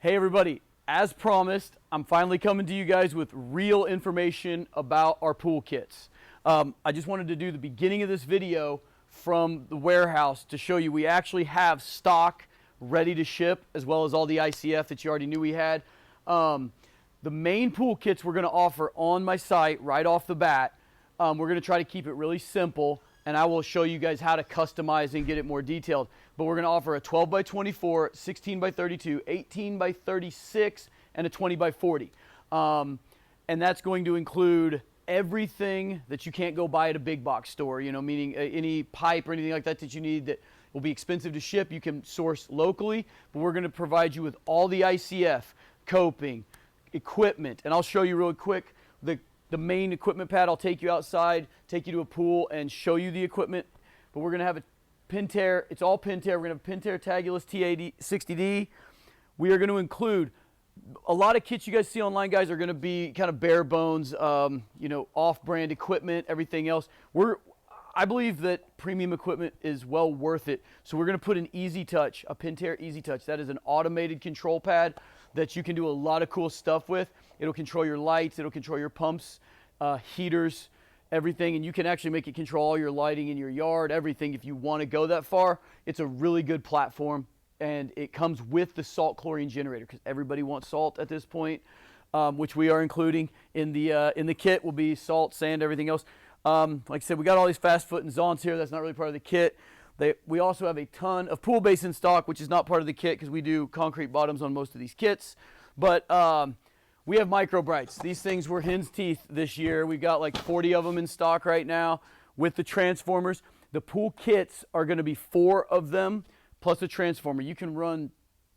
Hey everybody, as promised, I'm finally coming to you guys with real information about our pool kits. I just wanted to do the beginning of this video from the warehouse to show you we actually have stock ready to ship, as well as all the ICF that you already knew we had. The main pool kits we're going to offer on my site right off the bat. We're going to try to keep it really simple, and I will show you guys how to customize and get it more detailed. But we're going to offer a 12 by 24, 16 by 32, 18 by 36, and a 20 by 40. And that's going to include everything that you can't go buy at a big box store, you know, meaning any pipe or anything like that that you need that will be expensive to ship, you can source locally. But we're going to provide you with all the ICF, coping, equipment, and I'll show you real quick the main equipment pad. I'll take you outside, take you to a pool, and show you the equipment. But we're going to have a Pentair. It's all Pentair. We're going to have Pentair Tagulous T60D. We are going to include a lot of kits you guys see online, guys, are going to be kind of bare bones, you know, off-brand equipment, everything else. I believe that premium equipment is well worth it. So we're going to put an Easy Touch, a Pentair Easy Touch. That is an automated control pad that you can do a lot of cool stuff with. It'll control your lights, it'll control your pumps, heaters, everything, and you can actually make it control all your lighting in your yard, everything if you want to go that far. It's a really good platform, and it comes with the salt chlorine generator because everybody wants salt at this point, which we are including in the kit. Will be salt, sand, everything else. Like I said, we got all these fast foot and Zonts here. That's not really part of the kit. We also have a ton of pool base in stock, which is not part of the kit because we do concrete bottoms on most of these kits. But we have micro brights. These things were hen's teeth this year. We've got like 40 of them in stock right now with the transformers. The pool kits are going to be 4 of them plus a transformer. You can run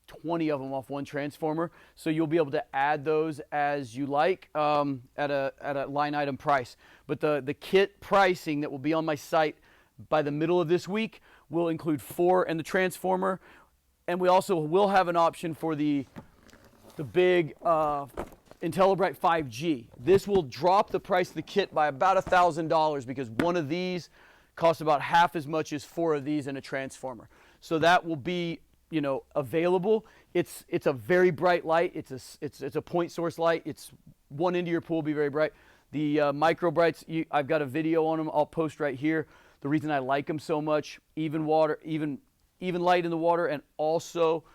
20 of them off one transformer, so you'll be able to add those as you like at a line item price. But the kit pricing that will be on my site by the middle of this week will include 4 and the transformer, and we also will have an option for the big IntelliBrite 5G. This will drop the price of the kit by about $1,000 because one of these costs about half as much as 4 of these and a transformer. So that will be, you know, available. It's a very bright light. It's a point source light. It's one end of your pool will be very bright. The micro brights, I've got a video on them. I'll post right here. The reason I like them so much: even water, even light in the water, and also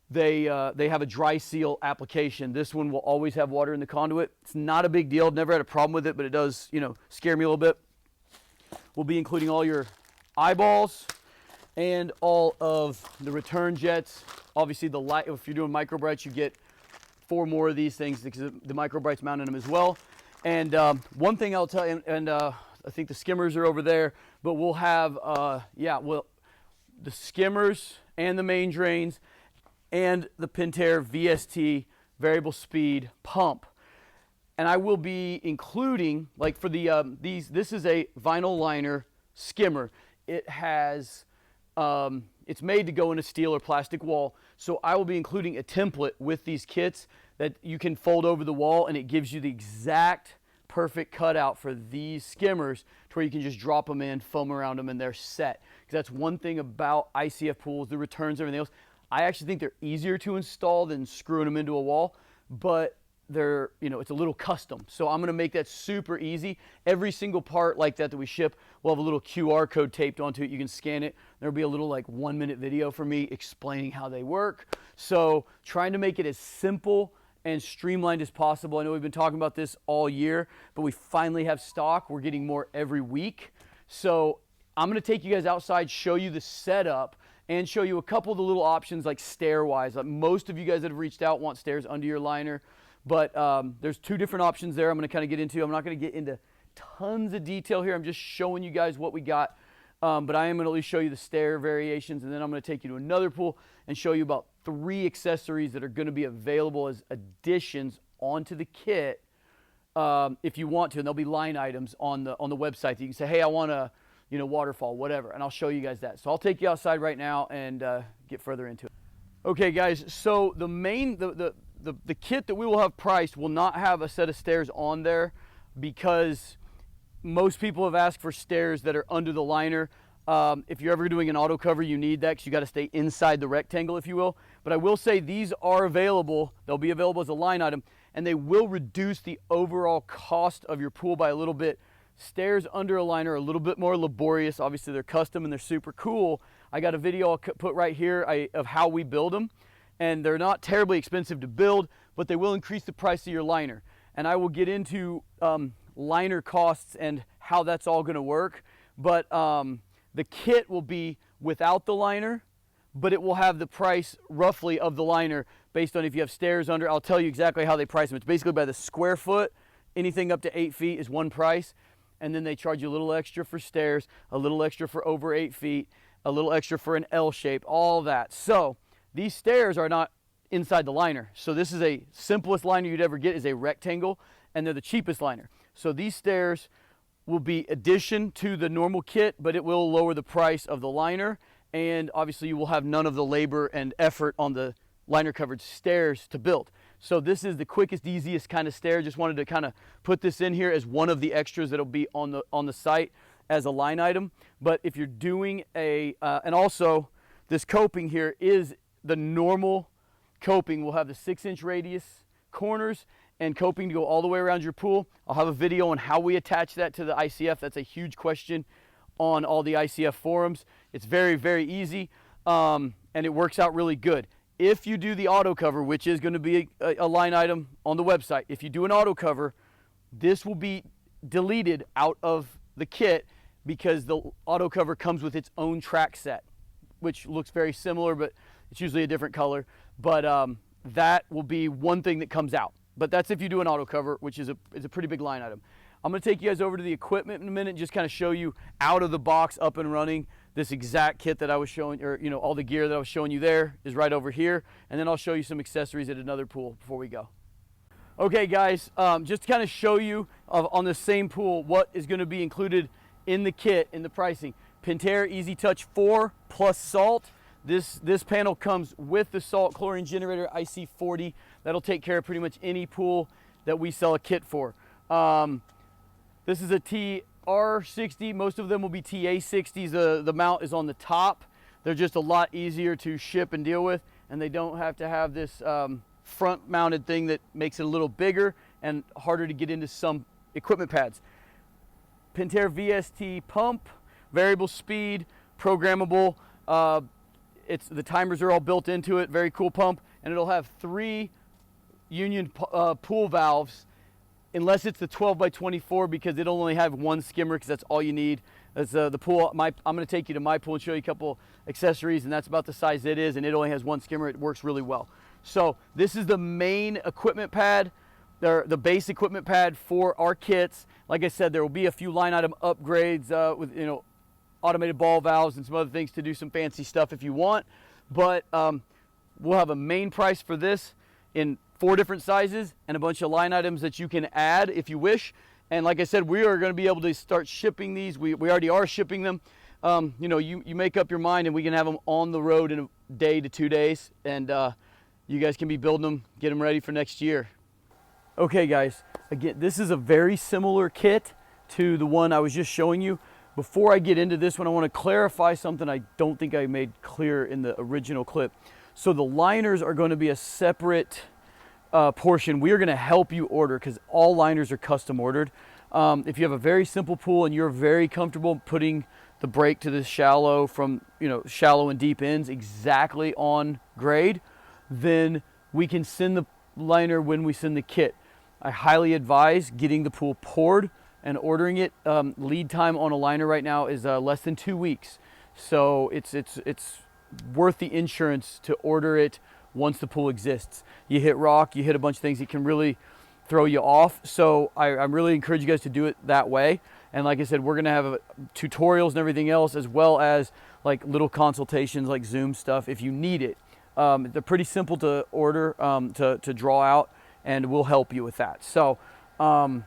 they have a dry seal application. This one will always have water in the conduit. It's not a big deal. Never had a problem with it, but it does, you know, scare me a little bit. We'll be including all your eyeballs and all of the return jets. Obviously, the light. If you're doing micro brights, you get 4 more of these things because the micro brights mount in them as well. And one thing I'll tell you, and I think the skimmers are over there, but we'll have, the skimmers and the main drains and the Pentair VST variable speed pump. And I will be including, like for the, this is a vinyl liner skimmer. It has, it's made to go in a steel or plastic wall. So I will be including a template with these kits that you can fold over the wall, and it gives you the exact perfect cutout for these skimmers to where you can just drop them in, foam around them, and they're set. Because that's one thing about ICF pools, the returns, everything else. I actually think they're easier to install than screwing them into a wall, but they're, you know, it's a little custom. So I'm going to make that super easy. Every single part like that we ship will have a little QR code taped onto it. You can scan it. There'll be a little like 1-minute video for me explaining how they work. So trying to make it as simple and streamlined as possible. I know we've been talking about this all year, but we finally have stock. We're getting more every week. So I'm going to take you guys outside, show you the setup, and show you a couple of the little options like stair-wise. Most of you guys that have reached out want stairs under your liner, but there's 2 different options there I'm going to kind of get into. I'm not going to get into tons of detail here. I'm just showing you guys what we got, but I am going to at least show you the stair variations, and then I'm going to take you to another pool and show you about 3 accessories that are going to be available as additions onto the kit if you want to, and there'll be line items on the website that you can say, hey, I want a, you know, waterfall, whatever, and I'll show you guys that. So I'll take you outside right now and get further into it. Okay, guys, so the kit that we will have priced will not have a set of stairs on there because most people have asked for stairs that are under the liner. If you're ever doing an auto cover, you need that because you got to stay inside the rectangle, if you will. But I will say these are available. They'll be available as a line item, and they will reduce the overall cost of your pool by a little bit. Stairs under a liner are a little bit more laborious. Obviously, they're custom and they're super cool. I got a video I'll put right here of how we build them, and they're not terribly expensive to build, but they will increase the price of your liner. And I will get into liner costs and how that's all going to work. But the kit will be without the liner, but it will have the price roughly of the liner based on if you have stairs under. I'll tell you exactly how they price them. It's basically by the square foot. Anything up to 8 feet is one price. And then they charge you a little extra for stairs, a little extra for over 8 feet, a little extra for an L shape, all that. So these stairs are not inside the liner. So this is a simplest liner you'd ever get is a rectangle, and they're the cheapest liner. So these stairs will be addition to the normal kit, but it will lower the price of the liner. And obviously you will have none of the labor and effort on the liner covered stairs to build. So this is the quickest, easiest kind of stair. Just wanted to kind of put this in here as one of the extras that'll be on the site as a line item. But if you're doing and also this coping here is the normal coping. We'll have the 6-inch radius corners and coping to go all the way around your pool. I'll have a video on how we attach that to the ICF. That's a huge question on all the ICF forums. It's very, very easy, and it works out really good. If you do the auto cover, which is going to be a line item on the website, if you do an auto cover, this will be deleted out of the kit because the auto cover comes with its own track set, which looks very similar, but it's usually a different color. But that will be one thing that comes out. But that's if you do an auto cover, which is a pretty big line item. I'm going to take you guys over to the equipment in a minute and just kind of show you out of the box, up and running, this exact kit that I was showing, or all the gear that I was showing you there is right over here. And then I'll show you some accessories at another pool before we go. Okay guys, just to kind of show you on the same pool what is going to be included in the kit, in the pricing. Pentair Easy Touch 4 plus salt. This panel comes with the salt chlorine generator IC40. That'll take care of pretty much any pool that we sell a kit for. This is a TR60. Most of them will be TA60s. The mount is on the top. They're just a lot easier to ship and deal with, and they don't have to have this front mounted thing that makes it a little bigger and harder to get into some equipment pads. Pentair VST pump, variable speed, programmable. The timers are all built into it. Very cool pump, and it'll have 3 union pool valves, unless it's the 12 by 24, because it'll only have 1 skimmer, because that's all you need. That's the pool. I'm going to take you to my pool and show you a couple accessories, and that's about the size it is, and it only has 1 skimmer. It works really well. So this is the main equipment pad, the base equipment pad for our kits. Like I said, there will be a few line item upgrades with automated ball valves and some other things to do some fancy stuff if you want. But we'll have a main price for this in 4 different sizes and a bunch of line items that you can add if you wish. And like I said, we are going to be able to start shipping these. We already are shipping them. You make up your mind, and we can have them on the road in a day to 2 days, and you guys can be building them, get them ready for next year. Okay guys, again, this is a very similar kit to the one I was just showing you. Before I get into this one, I want to clarify something I don't think I made clear in the original clip. So the liners are going to be a separate portion. We are going to help you order, because all liners are custom ordered. If you have a very simple pool and you're very comfortable putting the break to the shallow from shallow and deep ends exactly on grade, then we can send the liner when we send the kit. I highly advise getting the pool poured and ordering it. Lead time on a liner right now is less than 2 weeks, so it's worth the insurance to order it once the pool exists. You hit rock, you hit a bunch of things that can really throw you off. So I really encourage you guys to do it that way. And like I said, we're gonna have tutorials and everything else, as well as like little consultations, like Zoom stuff if you need it. They're pretty simple to order, to draw out, and we'll help you with that. So now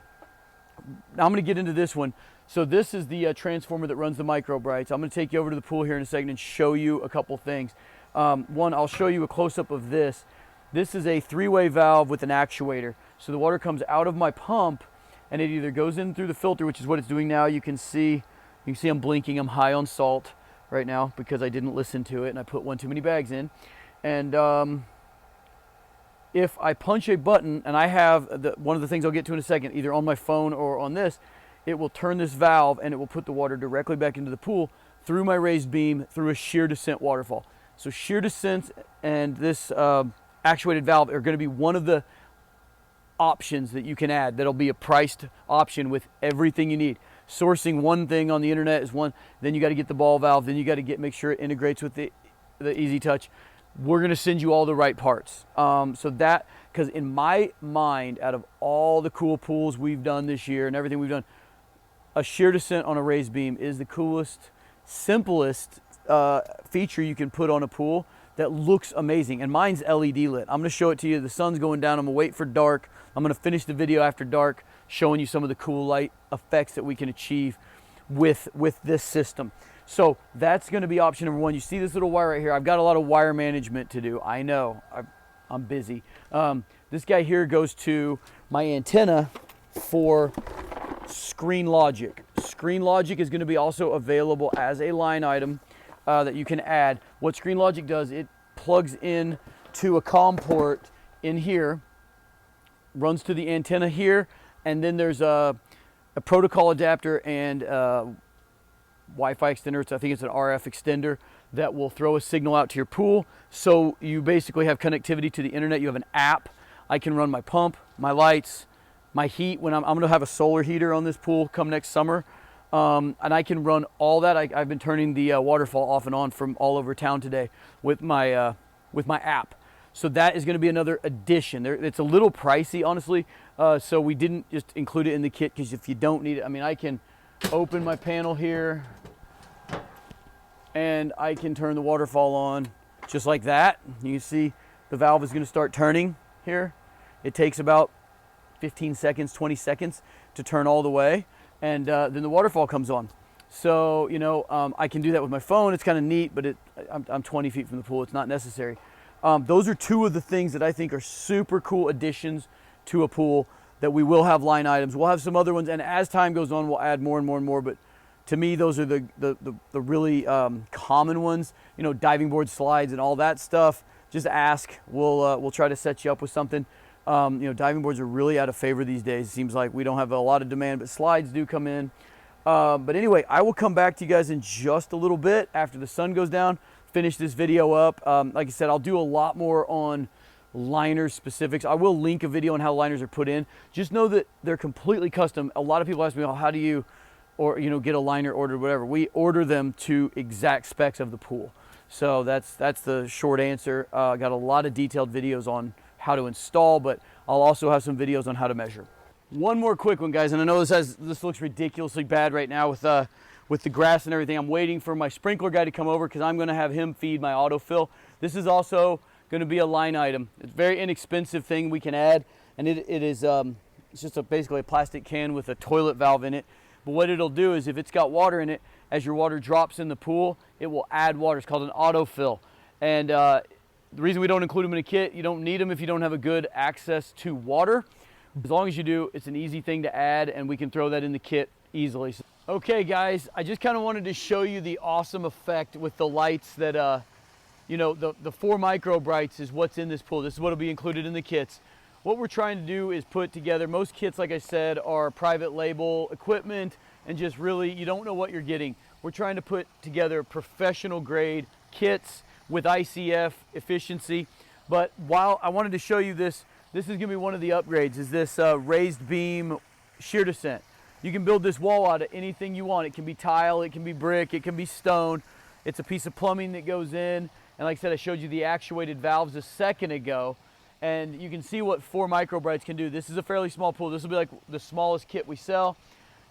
I'm going to get into this one. So this is the transformer that runs the micro brights. I'm going to take you over to the pool here in a second and show you a couple things. One, I'll show you a close-up of this. This is a 3-way valve with an actuator. So the water comes out of my pump, and it either goes in through the filter, which is what it's doing now. You can see I'm blinking. I'm high on salt right now because I didn't listen to it and I put one too many bags in. And if I punch a button, and I have one of the things I'll get to in a second, either on my phone or on this, it will turn this valve and it will put the water directly back into the pool through my raised beam through a shear descent waterfall. So shear descent and this actuated valve are going to be one of the options that you can add. That'll be a priced option with everything you need. Sourcing one thing on the internet is one, then you got to get the ball valve, then you got to make sure it integrates with the Easy Touch. We're going to send you all the right parts. So that, because in my mind, out of all the cool pools we've done this year and everything we've done, a shear descent on a raised beam is the coolest, simplest feature you can put on a pool that looks amazing. And mine's LED lit. I'm going to show it to you. The sun's going down. I'm going to wait for dark. I'm going to finish the video after dark showing you some of the cool light effects that we can achieve with this system. So that's going to be option number one. You see this little wire right here. I've got a lot of wire management to do. I know. I'm busy. This guy here goes to my antenna for Screen Logic. Screen Logic is going to be also available as a line item that you can add. What Screen Logic does, it plugs in to a COM port in here, runs to the antenna here, and then there's a protocol adapter and Wi-Fi extender. I think it's an RF extender that will throw a signal out to your pool. So you basically have connectivity to the internet. You have an app. I can run my pump, my lights, my heat. When I'm going to have a solar heater on this pool come next summer. And I can run all that. I've been turning the waterfall off and on from all over town today with my app. So that is going to be another addition. It's a little pricey, honestly. So we didn't just include it in the kit because if you don't need it, I mean, I can open my panel here and I can turn the waterfall on just like that. You can see the valve is going to start turning here. It takes about 15 seconds, 20 seconds to turn all the way. And then the waterfall comes on. So, you know, I can do that with my phone. It's kind of neat, but I'm 20 feet from the pool. It's not necessary. Those are two of the things that I think are super cool additions to a pool that we will have line items. We'll have some other ones, and as time goes on, we'll add more and more and more. But to me, those are the really common ones. You know, diving board slides and all that stuff. Just ask. We'll try to set you up with something. You know, diving boards are really out of favor these days. It seems like we don't have a lot of demand, but slides do come in. But anyway, I will come back to you guys in just a little bit after the sun goes down, finish this video up. Like I said, I'll do a lot more on liner specifics. I will link a video on how liners are put in. Just know that they're completely custom. A lot of people ask me, oh, how do you, or you know, get a liner ordered, whatever. We order them to exact specs of the pool. So that's the short answer. Got a lot of detailed videos on how to install, but I'll also have some videos on how to measure. One more quick one, guys, and I know this looks ridiculously bad right now with the grass and everything. I'm waiting for my sprinkler guy to come over because I'm going to have him feed my autofill. This is also going to be a line item. It's a very inexpensive thing we can add, and it's just basically a plastic can with a toilet valve in it. But what it'll do is if it's got water in it, as your water drops in the pool, it will add water. It's called an autofill. And the reason we don't include them in a kit, you don't need them if you don't have a good access to water. As long as you do, it's an easy thing to add, and we can throw that in the kit easily. Okay, guys, I just kind of wanted to show you the awesome effect with the lights that, you know, the 4 micro brights is what's in this pool. This is what will be included in the kits. What we're trying to do is put together, most kits, like I said, are private label equipment, and just really, you don't know what you're getting. We're trying to put together professional grade kits with ICF efficiency. But while I wanted to show you this is going to be one of the upgrades, is this raised beam shear descent. You can build this wall out of anything you want. It can be tile, it can be brick, it can be stone. It's a piece of plumbing that goes in. And like I said, I showed you the actuated valves a second ago. And you can see what 4 micro brights can do. This is a fairly small pool. This will be like the smallest kit we sell.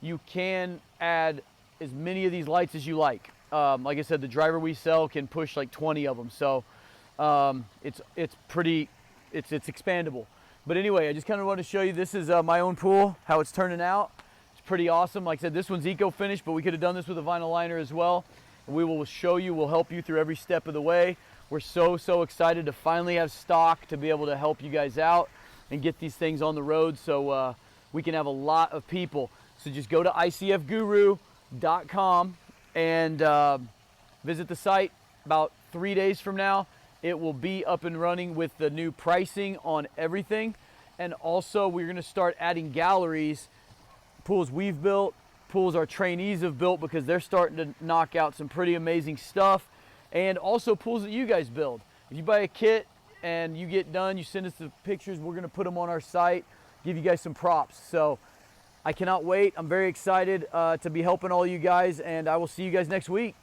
You can add as many of these lights as you like. Like I said, the driver we sell can push like 20 of them. So it's expandable. But anyway, I just kind of want to show you, this is my own pool, how it's turning out. It's pretty awesome. Like I said, this one's eco-finished, but we could have done this with a vinyl liner as well. We will show you, we'll help you through every step of the way. We're so excited to finally have stock to be able to help you guys out and get these things on the road so we can have a lot of people. So just go to icfguru.com and visit the site about 3 days from now, It will be up and running with the new pricing on everything. And also we're gonna start adding galleries, pools we've built, pools our trainees have built, because they're starting to knock out some pretty amazing stuff. And also pools that you guys build. If you buy a kit and you get done, you send us the pictures, we're gonna put them on our site, give you guys some props. So I cannot wait. I'm very excited to be helping all you guys, and I will see you guys next week.